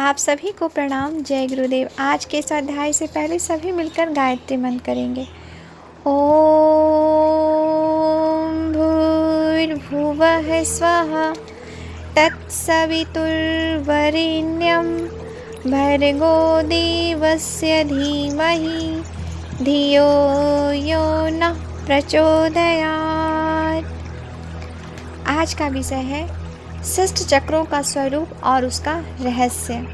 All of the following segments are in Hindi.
आप सभी को प्रणाम। जय गुरुदेव। आज के इस अध्याय से पहले सभी मिलकर गायत्री मंत्र करेंगे। ओम भूर्भुवः स्वः तत्सवितुर्वरेण्यं भर्गो देवस्य धीमहि धियो यो नः प्रचोदयात्। आज का विषय है षष्ठ चक्रों का स्वरूप और उसका रहस्य।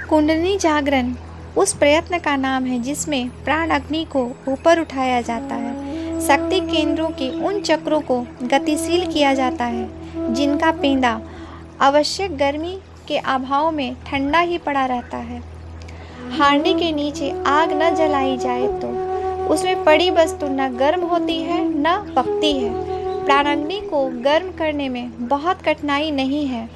कुंडलिनी जागरण उस प्रयत्न का नाम है जिसमें प्राण अग्नि को ऊपर उठाया जाता है। शक्ति केंद्रों के उन चक्रों को गतिशील किया जाता है जिनका पेंदा आवश्यक गर्मी के अभाव में ठंडा ही पड़ा रहता है। हांडी के नीचे आग न जलाई जाए तो उसमें पड़ी वस्तु न गर्म होती है न पकती है। प्राणाग्नि को गर्म करने में बहुत कठिनाई नहीं है।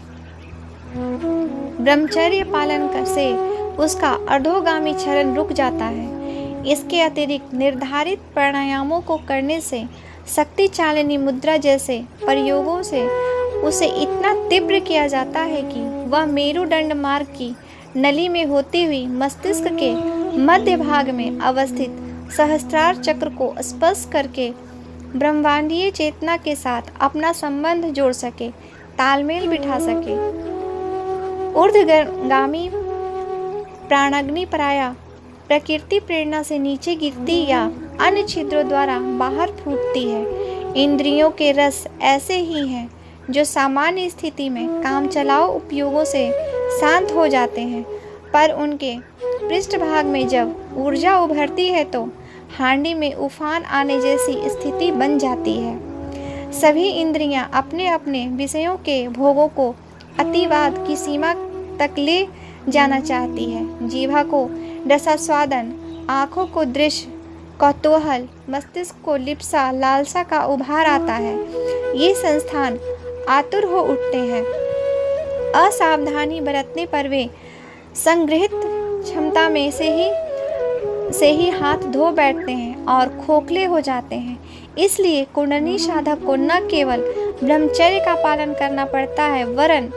ब्रह्मचर्य पालन से उसका अधोगामी चरण रुक जाता है। इसके अतिरिक्त निर्धारित प्राणायामों को करने से शक्ति चालिनी मुद्रा जैसे प्रयोगों से उसे इतना तीव्र किया जाता है कि वह मेरुदंड मार्ग की नली में होती हुई मस्तिष्क के मध्य भाग में अवस्थित सहस्त्रार चक्र को स्पर्श करके ब्रह्मांडीय चेतना के साथ अपना संबंध जोड़ सके, तालमेल बिठा सके। ऊर्ध्वगामी प्राणाग्नि प्रायः प्रकृति प्रेरणा से नीचे गिरती या अन्य छिद्रों द्वारा बाहर फूटती है। इंद्रियों के रस ऐसे ही हैं जो सामान्य स्थिति में काम चलाओ उपयोगों से शांत हो जाते हैं, पर उनके पृष्ठभाग में जब ऊर्जा उभरती है तो हांडी में उफान आने जैसी स्थिति बन जाती है। सभी इंद्रियां अपने अपने विषयों के भोगों को अतिवाद की सीमा तक ले जाना चाहती है। जीवा को रसास्वादन, आँखों को दृश्य, कौतूहल, मस्तिष्क को लिप्सा लालसा का उभार आता है। ये संस्थान आतुर हो उठते हैं। असावधानी बरतने पर वे संग्रहित क्षमता में से ही हाथ धो बैठते हैं और खोखले हो जाते हैं। इसलिए कुंडलिनी साधक को न केवल ब्रह्मचर्य का पालन करना पड़ता है, वरन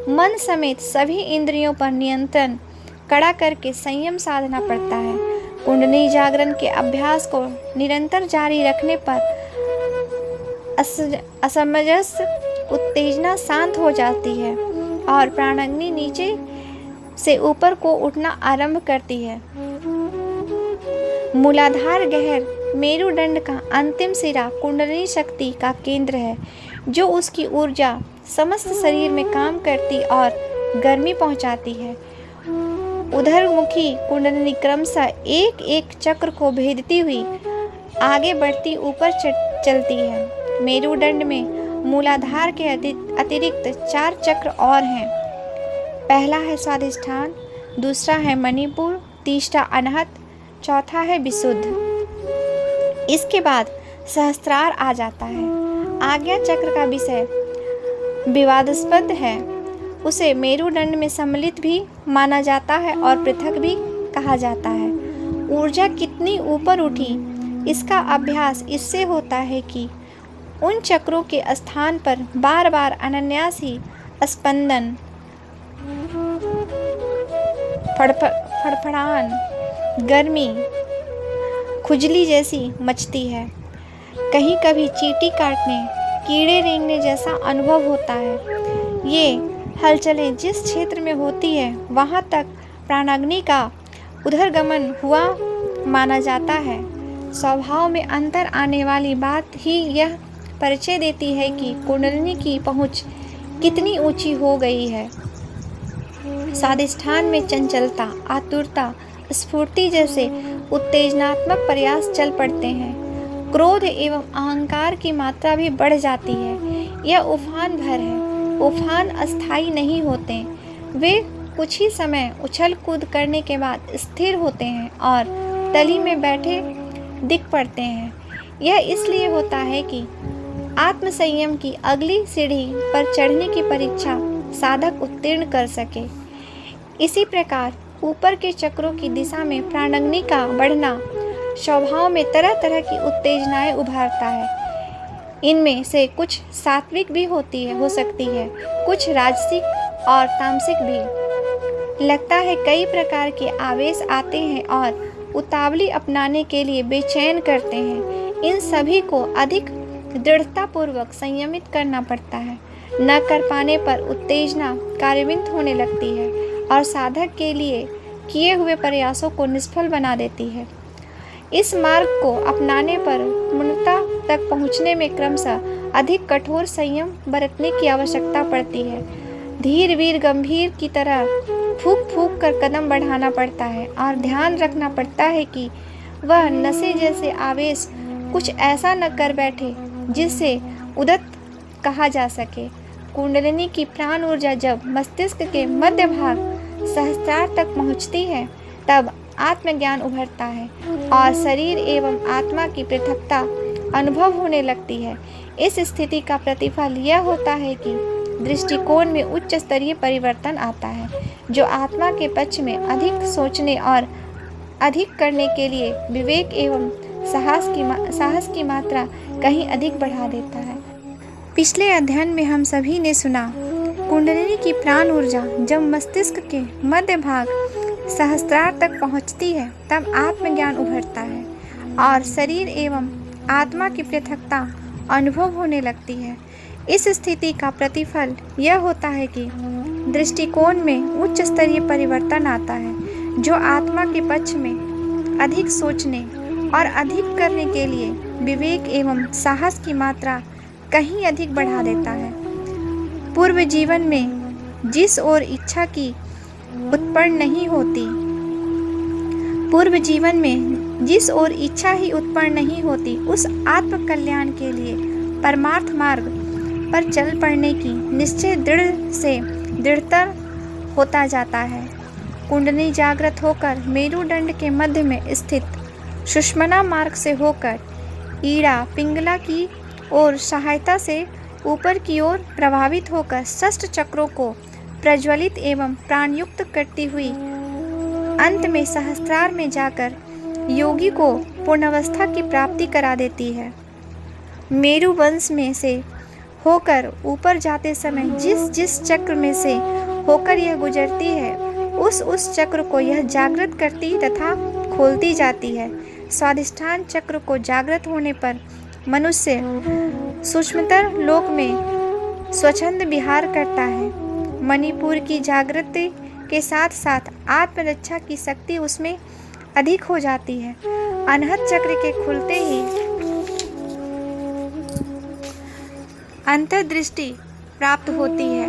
मन समेत सभी इंद्रियों पर नियंत्रण कड़ा करके संयम साधना पड़ता है। कुंडलिनी जागरण के अभ्यास को निरंतर जारी रखने पर असमंजस उत्तेजना शांत हो जाती है और प्राणाग्नि नीचे से ऊपर को उठना आरंभ करती है। मूलाधार गहर मेरुदंड का अंतिम सिरा कुंडलिनी शक्ति का केंद्र है, जो उसकी ऊर्जा समस्त शरीर में काम करती और गर्मी पहुंचाती है। उधरमुखी कुंडलिनी क्रमशः एक एक चक्र को भेदती हुई आगे बढ़ती ऊपर चलती है। मेरुदंड में मूलाधार के अतिरिक्त 4 चक्र और हैं। पहला है स्वादिष्ठान, दूसरा है मणिपुर, तीसरा अनाहत, चौथा है विशुद्ध। इसके बाद सहस्त्रार आ जाता है। आज्ञा चक्र का विषय विवादास्पद है। उसे मेरुदंड में सम्मिलित भी माना जाता है और पृथक भी कहा जाता है। ऊर्जा कितनी ऊपर उठी, इसका अभ्यास इससे होता है कि उन चक्रों के स्थान पर बार बार अनायास ही स्पंदन, फड़फड़ाहट, गर्मी, खुजली जैसी मचती है। कहीं कभी चींटी काटने, कीड़े रेंगने जैसा अनुभव होता है। ये हलचलें जिस क्षेत्र में होती है वहाँ तक प्राणाग्नि का उधर्गमन हुआ माना जाता है। स्वभाव में अंतर आने वाली बात ही यह परिचय देती है कि कुंडलिनी की पहुँच कितनी ऊंची हो गई है। स्वादिष्ठान में चंचलता, आतुरता, स्फूर्ति जैसे उत्तेजनात्मक प्रयास चल पड़ते हैं। क्रोध एवं अहंकार की मात्रा भी बढ़ जाती है। यह उफान भर है। उफान अस्थायी नहीं होते, वे कुछ ही समय उछल कूद करने के बाद स्थिर होते हैं और तली में बैठे दिख पड़ते हैं। यह इसलिए होता है कि आत्मसंयम की अगली सीढ़ी पर चढ़ने की परीक्षा साधक उत्तीर्ण कर सके। इसी प्रकार ऊपर के चक्रों की दिशा में प्राणाग्नि का बढ़ना स्वभाव में तरह तरह की उत्तेजनाएं उभारता है। इनमें से कुछ सात्विक भी हो सकती है, कुछ राजसिक और तामसिक भी। लगता है कई प्रकार के आवेश आते हैं और उतावली अपनाने के लिए बेचैन करते हैं। इन सभी को अधिक दृढ़तापूर्वक संयमित करना पड़ता है। न कर पाने पर उत्तेजना कार्यान्वित होने लगती है और साधक के लिए किए हुए प्रयासों को निष्फल बना देती है। इस मार्ग को अपनाने पर पूर्णता तक पहुँचने में क्रमशः अधिक कठोर संयम बरतने की आवश्यकता पड़ती है। धीर वीर गंभीर की तरह फूंक फूंक कर कदम बढ़ाना पड़ता है और ध्यान रखना पड़ता है कि वह नशे जैसे आवेश कुछ ऐसा न कर बैठे जिससे उद्यत कहा जा सके। कुंडलिनी की प्राण ऊर्जा जब मस्तिष्क के मध्य भाग सहस्त्रार तक पहुँचती है तब आत्मज्ञान उभरता है और शरीर एवं आत्मा की पृथकता अनुभव होने लगती है। इस स्थिति का प्रतिफल यह होता है कि दृष्टिकोण में उच्च स्तरीय परिवर्तन आता है, जो आत्मा के पक्ष में अधिक सोचने और अधिक करने के लिए विवेक एवं साहस की मात्रा कहीं अधिक बढ़ा देता है। पिछले अध्ययन में हम सभी ने सुना, कुंडलिनी की प्राण ऊर्जा जब मस्तिष्क के मध्य भाग सहस्त्रार तक पहुंचती है तब आत्मज्ञान उभरता है और शरीर एवं आत्मा की पृथकता अनुभव होने लगती है। इस स्थिति का प्रतिफल यह होता है कि दृष्टिकोण में उच्च स्तरीय परिवर्तन आता है, जो आत्मा के पक्ष में अधिक सोचने और अधिक करने के लिए विवेक एवं साहस की मात्रा कहीं अधिक बढ़ा देता है। पूर्व जीवन में जिस ओर इच्छा की उत्पन्न नहीं होती, पूर्व जीवन में जिस ओर इच्छा ही उत्पन्न नहीं होती, उस आत्म कल्याण के लिए परमार्थ मार्ग पर चल पड़ने की निश्चय दृढ़ से दृढ़तर होता जाता है। कुंडली जागृत होकर मेरुदंड के मध्य में स्थित सुषुम्ना मार्ग से होकर ईड़ा पिंगला की ओर सहायता से ऊपर की ओर प्रभावित होकर षष्ठ चक्रों को प्रज्वलित एवं प्राणयुक्त करती हुई अंत में सहस्त्रार में जाकर योगी को पूर्णावस्था की प्राप्ति करा देती है। मेरु वंश में से होकर ऊपर जाते समय जिस जिस चक्र में से होकर यह गुजरती है, उस चक्र को यह जागृत करती तथा खोलती जाती है। स्वाधिष्ठान चक्र को जागृत होने पर मनुष्य सूक्ष्मतर लोक में स्वच्छंद विहार करता है। मणिपुर की जागृति के साथ साथ आत्मरक्षा की शक्ति उसमें अधिक हो जाती है। अनहत चक्र के खुलते ही अंतर्दृष्टि प्राप्त होती है।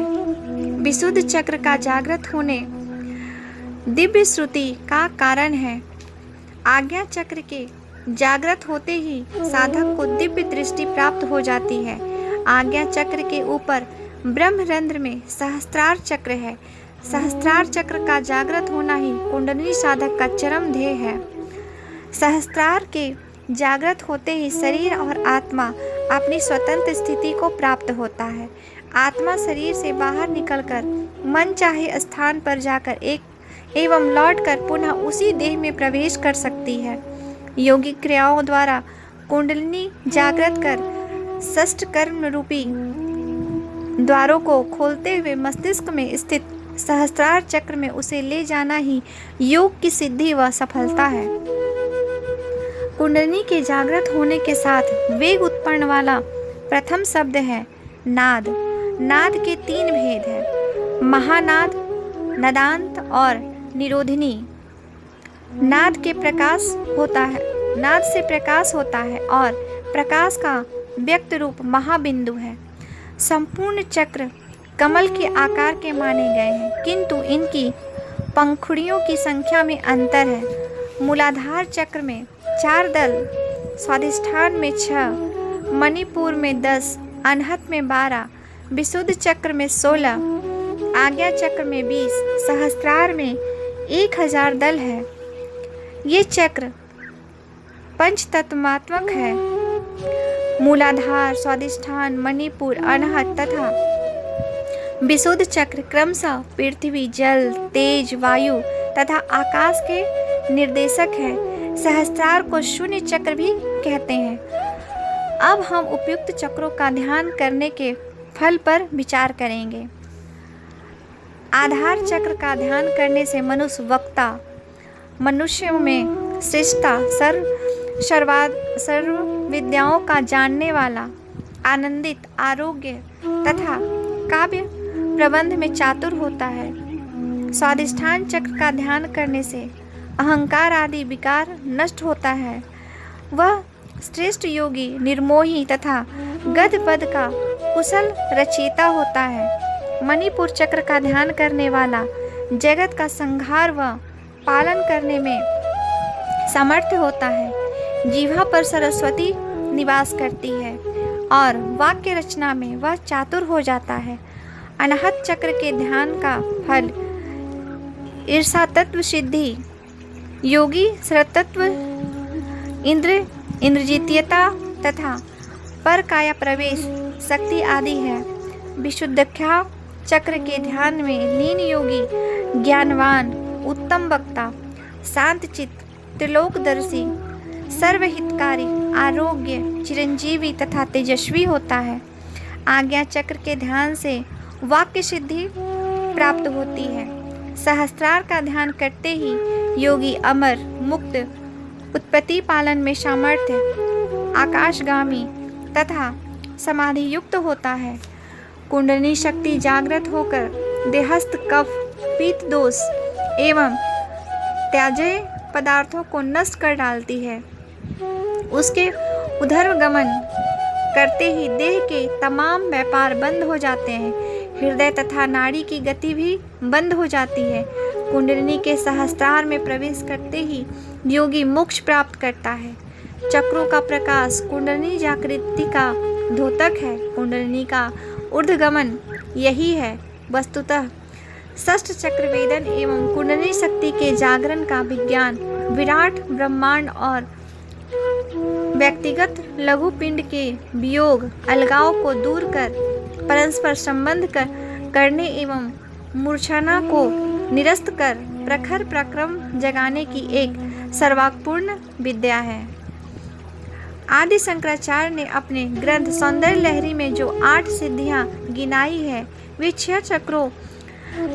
विशुद्ध चक्र का जागृत होने दिव्य श्रुति का कारण है। आज्ञा चक्र के जागृत होते ही साधक को दिव्य दृष्टि प्राप्त हो जाती है। आज्ञा चक्र के ऊपर ब्रह्मरंध्र में सहस्त्रार चक्र है। सहस्त्रार चक्र का जागृत होना ही कुंडलिनी साधक का चरम ध्येय है। सहस्त्रार के जागृत होते ही शरीर और आत्मा अपनी स्वतंत्र स्थिति को प्राप्त होता है। आत्मा शरीर से बाहर निकलकर मन चाहे स्थान पर जाकर एवं लौटकर पुनः उसी देह में प्रवेश कर सकती है। योगिक क्रियाओं द्वारा कुंडलिनी जागृत कर षष्ठ कर्म रूपी द्वारों को खोलते हुए मस्तिष्क में स्थित सहस्त्रार चक्र में उसे ले जाना ही योग की सिद्धि व सफलता है। कुंडलिनी के जागृत होने के साथ वेग उत्पन्न वाला प्रथम शब्द है नाद। नाद के 3 भेद हैं, महानाद, नदांत और निरोधिनी। नाद के प्रकाश होता है, नाद से प्रकाश होता है और प्रकाश का व्यक्त रूप महाबिंदु है। संपूर्ण चक्र कमल के आकार के माने गए हैं, किंतु इनकी पंखुड़ियों की संख्या में अंतर है। मूलाधार चक्र में 4 दल, स्वाधिष्ठान में 6, मणिपुर में 10, अनहत में 12, विशुद्ध चक्र में 16, आज्ञा चक्र में 20, सहस्त्रार में 1000 दल है। ये चक्र पंचतत्वात्मक है। मूलाधार, स्वाधिष्ठान, मणिपुर, अनहत तथा विशुद्ध चक्र क्रमशः पृथ्वी, जल, तेज, वायु तथा आकाश के निर्देशक है। सहस्त्रार को शून्य चक्र भी कहते हैं। अब हम उपयुक्त चक्रों का ध्यान करने के फल पर विचार करेंगे। आधार चक्र का ध्यान करने से मनुष्य वक्ता, मनुष्यों में श्रेष्ठता, सर्व विद्याओं का जानने वाला, आनंदित, आरोग्य तथा काव्य प्रबंध में चातुर होता है। स्वाधिष्ठान चक्र का ध्यान करने से अहंकार आदि विकार नष्ट होता है। वह श्रेष्ठ योगी, निर्मोही तथा गद पद का कुशल रचयिता होता है। मणिपुर चक्र का ध्यान करने वाला जगत का संहार व पालन करने में सामर्थ्य होता है। जीवा पर सरस्वती निवास करती है और वाक्य रचना में वह चातुर हो जाता है। अनाहत चक्र के ध्यान का फल ईर्षा तत्व सिद्धि, योगी श्रतत्व, इंद्रजित्यता तथा पर काया प्रवेश शक्ति आदि है। विशुद्धख्या चक्र के ध्यान में लीन योगी ज्ञानवान, उत्तम वक्ता, शांत चित्त, त्रिलोकदर्शी, सर्वहितकारी, आरोग्य, चिरंजीवी तथा तेजस्वी होता है। आज्ञा चक्र के ध्यान से वाक्य सिद्धि प्राप्त होती है। सहस्त्रार का ध्यान करते ही योगी अमर, मुक्त, उत्पत्ति पालन में सामर्थ्य, आकाशगामी तथा समाधि युक्त होता है। कुंडली शक्ति जागृत होकर देहस्थ कफ, पीत दोष एवं त्याज्य पदार्थों को नष्ट कर डालती है। उसके उधर गमन करते ही देह के तमाम व्यापार बंद हो जाते हैं। हृदय तथा नाड़ी की गति भी बंद हो जाती है। कुंडलिनी के सहस्त्रार में प्रवेश करते ही योगी मोक्ष प्राप्त करता है। चक्रों का प्रकाश कुंडलिनी जागृति का द्योतक है। कुंडलिनी का ऊर्ध्वगमन यही है। वस्तुतः षष्ठ चक्र वेदन एवं कुंडलिनी शक्ति के जागरण का विज्ञान विराट ब्रह्मांड और व्यक्तिगत लघु पिंड के वियोग अलगाव को दूर कर परस्पर संबंध करने एवं मूर्छना को निरस्त कर प्रखर पराक्रम जगाने की एक सर्वांगपूर्ण विद्या है। आदि शंकराचार्य ने अपने ग्रंथ सौंदर्य लहरी में जो 8 सिद्धियां गिनाई है वे 6 चक्रों,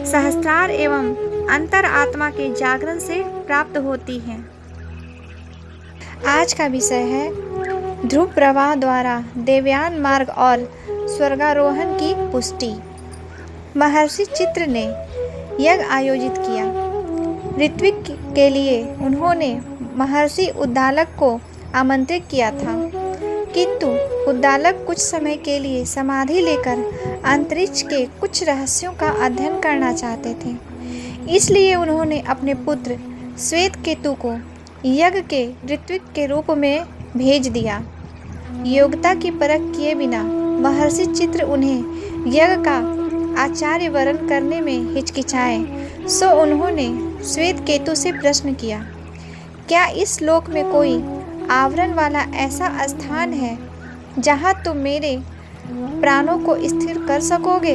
सहस्त्रार एवं अंतर आत्मा के जागरण से प्राप्त होती हैं। आज का विषय है ध्रुव प्रवाह द्वारा देवयान मार्ग और स्वर्गारोहण की पुष्टि। महर्षि चित्र ने यज्ञ आयोजित किया। ऋत्विक के लिए उन्होंने महर्षि उद्दालक को आमंत्रित किया था, किंतु उद्दालक कुछ समय के लिए समाधि लेकर अंतरिक्ष के कुछ रहस्यों का अध्ययन करना चाहते थे। इसलिए उन्होंने अपने पुत्र श्वेतकेतु को यज्ञ के ऋत्विक के रूप में भेज दिया। योग्यता की परख किए बिना महर्षि चित्र उन्हें यज्ञ का आचार्य वरण करने में हिचकिचाए, सो उन्होंने श्वेतकेतु से प्रश्न किया, क्या इस लोक में कोई आवरण वाला ऐसा स्थान है जहाँ तुम मेरे प्राणों को स्थिर कर सकोगे,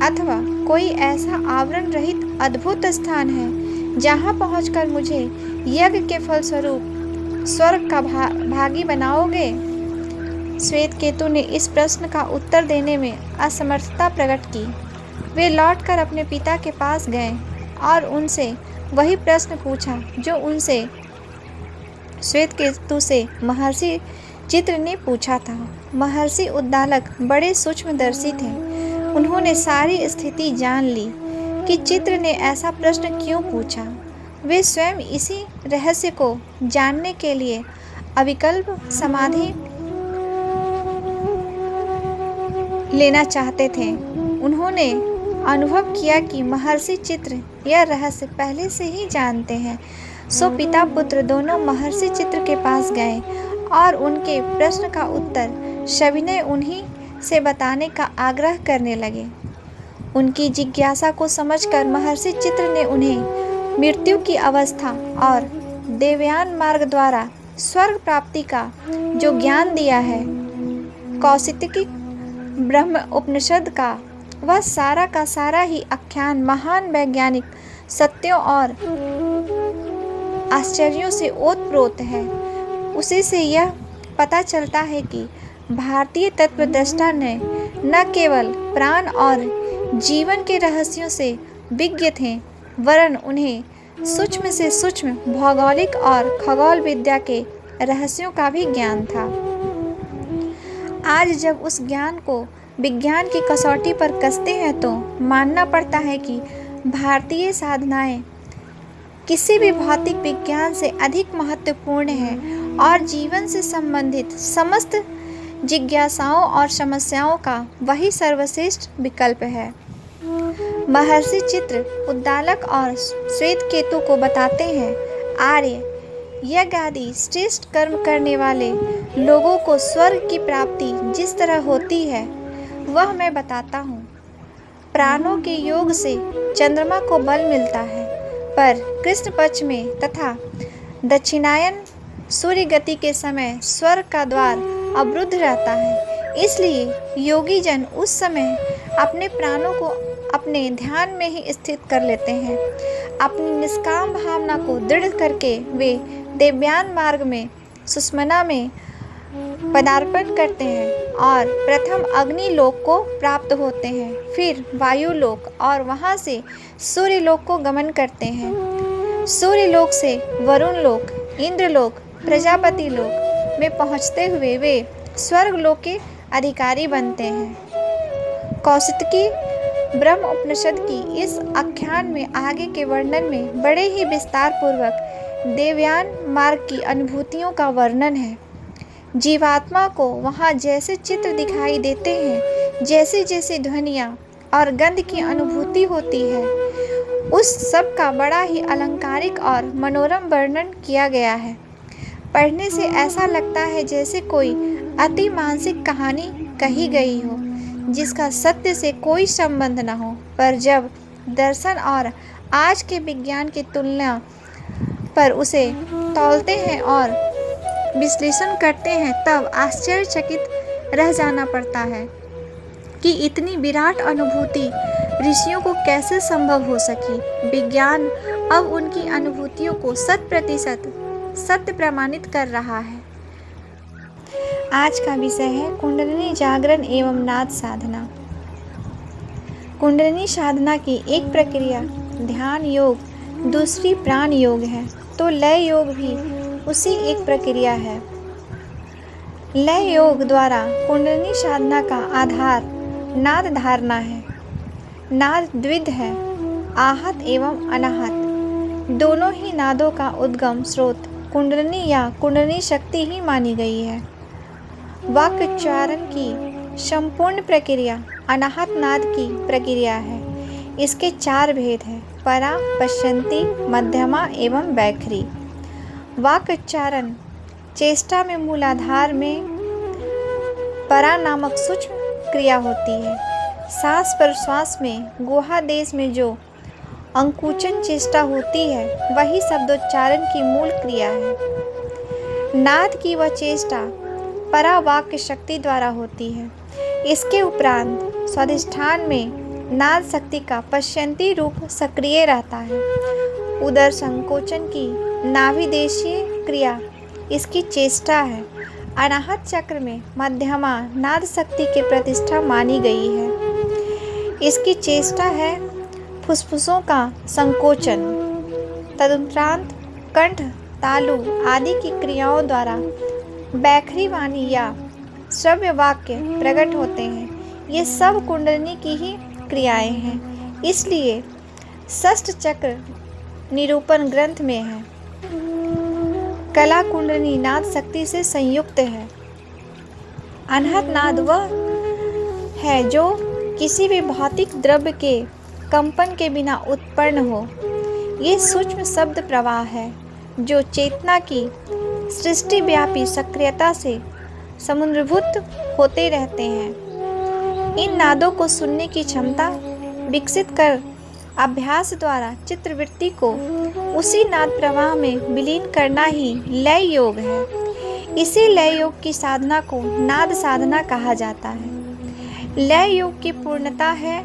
अथवा कोई ऐसा आवरण रहित अद्भुत स्थान है जहाँ पहुंचकर मुझे यज्ञ के फलस्वरूप स्वर्ग का भागी बनाओगे? श्वेतकेतु ने इस प्रश्न का उत्तर देने में असमर्थता प्रकट की। वे लौटकर अपने पिता के पास गए और उनसे वही प्रश्न पूछा जो उनसे श्वेतकेतु से महर्षि चित्र ने पूछा था। महर्षि उद्दालक बड़े सूक्ष्मदर्शी थे। उन्होंने सारी स्थिति जान ली कि चित्र ने ऐसा प्रश्न क्यों पूछा। वे स्वयं इसी रहस्य को जानने के लिए अविकल्प समाधि लेना चाहते थे। उन्होंने अनुभव किया कि महर्षि चित्र यह रहस्य पहले से ही जानते हैं। सो पिता पुत्र दोनों महर्षि चित्र के पास गए और उनके प्रश्न का उत्तर सविनय उन्हीं से बताने का आग्रह करने लगे। उनकी जिज्ञासा को समझकर महर्षि चित्र ने उन्हें मृत्यु की अवस्था और देवयान मार्ग द्वारा स्वर्ग प्राप्ति का जो ज्ञान दिया है, कौशिकी ब्रह्म उपनिषद का वह सारा का सारा ही आख्यान महान वैज्ञानिक सत्यों और आश्चर्यों से ओतप्रोत है। उसी से यह पता चलता है कि भारतीय तत्वदृष्टा ने न केवल प्राण और जीवन के रहस्यों से विज्ञ थे, वरन उन्हें सूक्ष्म से सूक्ष्म भौगोलिक और खगोल विद्या के रहस्यों का भी ज्ञान था। आज जब उस ज्ञान को विज्ञान की कसौटी पर कसते हैं तो मानना पड़ता है कि भारतीय साधनाएं किसी भी भौतिक विज्ञान से अधिक महत्वपूर्ण है और जीवन से संबंधित समस्त जिज्ञासाओं और समस्याओं का वही सर्वश्रेष्ठ विकल्प है। महर्षि चित्र उद्दालक और श्वेत केतु को बताते हैं, आर्य यज्ञ आदि श्रेष्ठ कर्म करने वाले लोगों को स्वर्ग की प्राप्ति जिस तरह होती है वह मैं बताता हूँ। प्राणों के योग से चंद्रमा को बल मिलता है, पर कृष्ण पक्ष में तथा दक्षिणायन सूर्य गति के समय स्वर्ग का द्वार अवरुद्ध रहता है। इसलिए योगी जन उस समय अपने प्राणों को अपने ध्यान में ही स्थित कर लेते हैं। अपनी निष्काम भावना को दृढ़ करके वे देवयान मार्ग में सुषमना में पदार्पण करते हैं और प्रथम अग्नि लोक को प्राप्त होते हैं, फिर वायु लोक और वहां से सूर्य लोक को गमन करते हैं। सूर्य लोक से वरुण लोक, इंद्र लोक, प्रजापति लोक में पहुंचते हुए वे स्वर्ग लोक के अधिकारी बनते हैं। कौशिकी ब्रह्म उपनिषद की इस आख्यान में आगे के वर्णन में बड़े ही विस्तार पूर्वक देवयान मार्ग की अनुभूतियों का वर्णन है। जीवात्मा को वहाँ जैसे चित्र दिखाई देते हैं, जैसे जैसे ध्वनियाँ और गंध की अनुभूति होती है, उस सब का बड़ा ही अलंकारिक और मनोरम वर्णन किया गया है। पढ़ने से ऐसा लगता है जैसे कोई अति मानसिक कहानी कही गई हो जिसका सत्य से कोई संबंध न हो, पर जब दर्शन और आज के विज्ञान की तुलना पर उसे तौलते हैं और विश्लेषण करते हैं तब आश्चर्यचकित रह जाना पड़ता है कि इतनी विराट अनुभूति ऋषियों को कैसे संभव हो सकी। विज्ञान अब उनकी अनुभूतियों को 100% सत्य प्रमाणित कर रहा है। आज का विषय है कुंडलिनी जागरण एवं नाद साधना। कुंडलिनी साधना की एक प्रक्रिया ध्यान योग, दूसरी प्राण योग है, तो लय योग भी उसी एक प्रक्रिया है। लय योग द्वारा कुंडलिनी साधना का आधार नाद धारणा है। नाद द्विध है, आहत एवं अनाहत। दोनों ही नादों का उद्गम स्रोत कुंडलिनी या कुंडलिनी शक्ति ही मानी गई है। वाक्योच्चारण की संपूर्ण प्रक्रिया अनाहत नाद की प्रक्रिया है। इसके 4 भेद हैं, परा, पश्यंती, मध्यमा एवं वैखरी। वाक्योच्चारण चेष्टा में मूलाधार में परा नामक सूक्ष्म क्रिया होती है। सांस प्रश्वास में गुहादेश में जो अंकुचन चेष्टा होती है वही शब्दोच्चारण की मूल क्रिया है। नाद की वह चेष्टा परा वाक्य शक्ति द्वारा होती है। इसके उपरांत स्वाधिष्ठान में नाद शक्ति का पश्यंती रूप सक्रिय रहता है। उदर संकोचन की नाभिदेशीय क्रिया इसकी चेष्टा है। अनाहत चक्र में मध्यमा नाद शक्ति की प्रतिष्ठा मानी गई है। इसकी चेष्टा है फुसफुसों का संकोचन। तदुपरांत कंठ, तालु आदि की क्रियाओं द्वारा वैखरी वाणी या श्रव्य वाक्य प्रकट होते हैं। ये सब कुंडलिनी की ही क्रियाएं हैं। इसलिए षष्ठ चक्र निरूपण ग्रंथ में है। कला कुंडलिनी नाद शक्ति से संयुक्त है। अनाहत नाद वह है जो किसी भी भौतिक द्रव्य के कंपन के बिना उत्पन्न हो। ये सूक्ष्म शब्द प्रवाह है जो चेतना की सृष्टिव्यापी सक्रियता से समुद्रभूत होते रहते हैं। इन नादों को सुनने की क्षमता विकसित कर अभ्यास द्वारा चित्रवृत्ति को उसी नाद प्रवाह में विलीन करना ही लय योग है। इसी लय योग की साधना को नाद साधना कहा जाता है। लय योग की पूर्णता है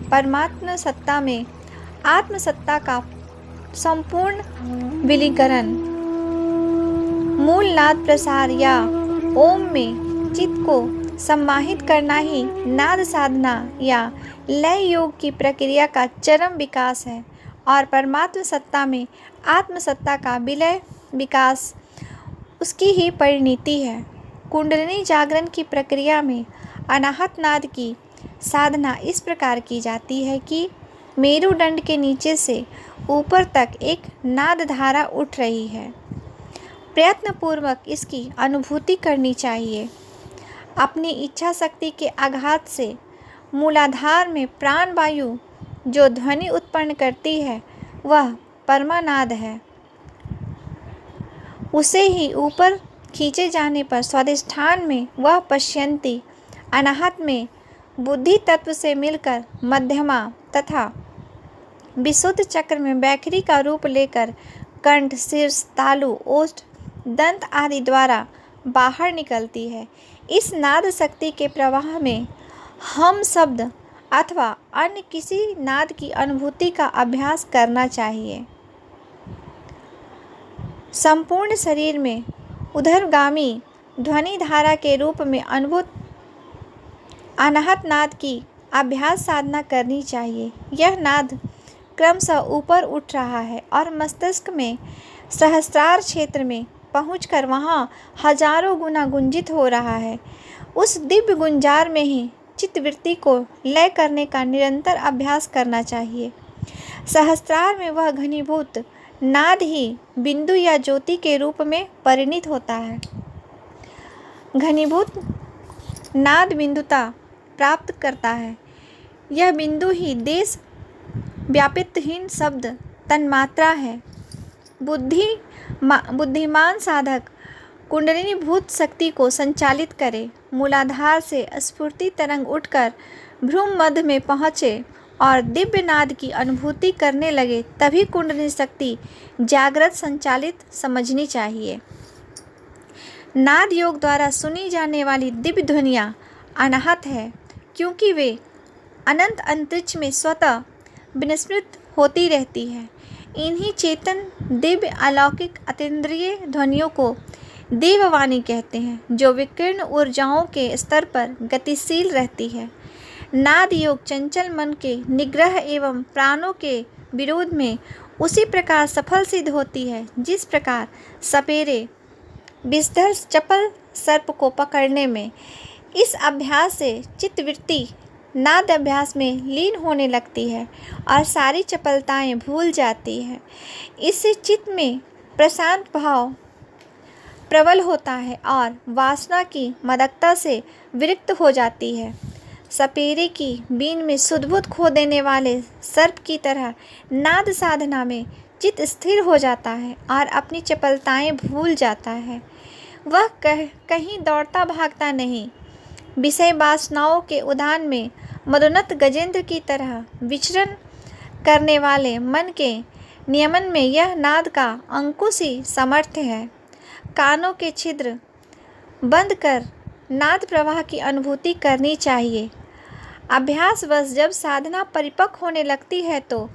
परमात्मा सत्ता में आत्मसत्ता का संपूर्ण विलीकरण। मूल नाद प्रसार या ओम में चित्त को सम्माहित करना ही नाद साधना या लय योग की प्रक्रिया का चरम विकास है और परमात्म सत्ता में आत्म सत्ता का विलय विकास उसकी ही परिणति है। कुंडलिनी जागरण की प्रक्रिया में अनाहत नाद की साधना इस प्रकार की जाती है कि मेरुदंड के नीचे से ऊपर तक एक नाद धारा उठ रही है। प्रयत्नपूर्वक इसकी अनुभूति करनी चाहिए। अपनी इच्छा शक्ति के आघात से मूलाधार में प्राण वायु जो ध्वनि उत्पन्न करती है वह परमानाद है। उसे ही ऊपर खींचे जाने पर स्वाधिष्ठान में वह पश्यंती अनाहत में बुद्धि तत्व से मिलकर मध्यमा तथा विशुद्ध चक्र में बैखरी का रूप लेकर कंठ, शीर्ष, तालु, ओष्ठ, दंत आदि द्वारा बाहर निकलती है। इस नाद शक्ति के प्रवाह में हम शब्द अथवा अन्य किसी नाद की अनुभूति का अभ्यास करना चाहिए। संपूर्ण शरीर में ऊर्ध्वगामी ध्वनि धारा के रूप में अनुभूत अनाहत नाद की अभ्यास साधना करनी चाहिए। यह नाद क्रमशः ऊपर उठ रहा है और मस्तिष्क में सहस्रार क्षेत्र में पहुंचकर वहां हजारों गुना गुंजित हो रहा है। उस दिव्य गुंजार में ही चित्तवृत्ति को लय करने का निरंतर अभ्यास करना चाहिए। सहस्रार में वह घनीभूत नाद ही बिंदु या ज्योति के रूप में परिणित होता है। घनीभूत नाद बिंदुता प्राप्त करता है। यह बिंदु ही देश व्यापितहीन शब्द तन्मात्रा है। बुद्धिमान साधक कुंडलिनी भूत शक्ति को संचालित करे, मूलाधार से स्फूर्ति तरंग उठकर भ्रूम मध्य में पहुँचे और दिव्य नाद की अनुभूति करने लगे, तभी कुंडलिनी शक्ति जागृत संचालित समझनी चाहिए। नाद योग द्वारा सुनी जाने वाली दिव्य ध्वनियाँ अनाहत है, क्योंकि वे अनंत अंतरिक्ष में स्वतः विस्मृत होती रहती है। इन्हीं चेतन दिव्य अलौकिक अतीन्द्रिय ध्वनियों को देववाणी कहते हैं, जो विकीर्ण ऊर्जाओं के स्तर पर गतिशील रहती है। नाद योग चंचल मन के निग्रह एवं प्राणों के विरोध में उसी प्रकार सफल सिद्ध होती है जिस प्रकार सपेरे विषधर चपल सर्प को पकड़ने में। इस अभ्यास से चित्तवृत्ति नाद अभ्यास में लीन होने लगती है और सारी चपलताएं भूल जाती है। इससे चित्त में प्रशांत भाव प्रबल होता है और वासना की मदकता से विरक्त हो जाती है। सपेरे की बीन में सुदबुद खो देने वाले सर्प की तरह नाद साधना में चित्त स्थिर हो जाता है और अपनी चपलताएं भूल जाता है। वह कहीं दौड़ता भागता नहीं। विषय वासनाओं के उद्यान में मदोन्नत गजेंद्र की तरह विचरण करने वाले मन के नियमन में यह नाद का अंकुश ही समर्थ है। कानों के छिद्र बंद कर नाद प्रवाह की अनुभूति करनी चाहिए। अभ्यासवश जब साधना परिपक्व होने लगती है तो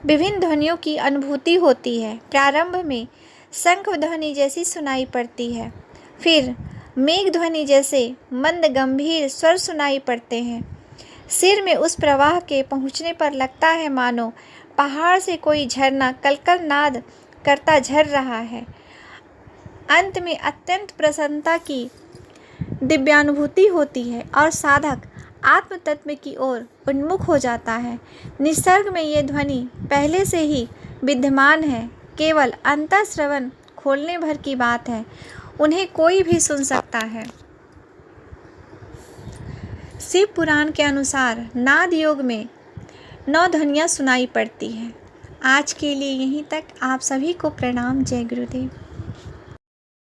विभिन्न ध्वनियों की अनुभूति होती है। प्रारंभ में शंख ध्वनि जैसी सुनाई पड़ती है, फिर मेघ ध्वनि जैसे मंद गंभीर स्वर सुनाई पड़ते हैं। सिर में उस प्रवाह के पहुँचने पर लगता है मानो पहाड़ से कोई झरना कलकल नाद करता झर रहा है। अंत में अत्यंत प्रसन्नता की दिव्यानुभूति होती है और साधक आत्म तत्व की ओर उन्मुख हो जाता है। निसर्ग में ये ध्वनि पहले से ही विद्यमान है, केवल अंतःश्रवण खोलने भर की बात है। उन्हें कोई भी सुन सकता है। शिव पुराण के अनुसार नाद योग में 9 ध्वनियाँ सुनाई पड़ती हैं। आज के लिए यहीं तक। आप सभी को प्रणाम। जय गुरुदेव।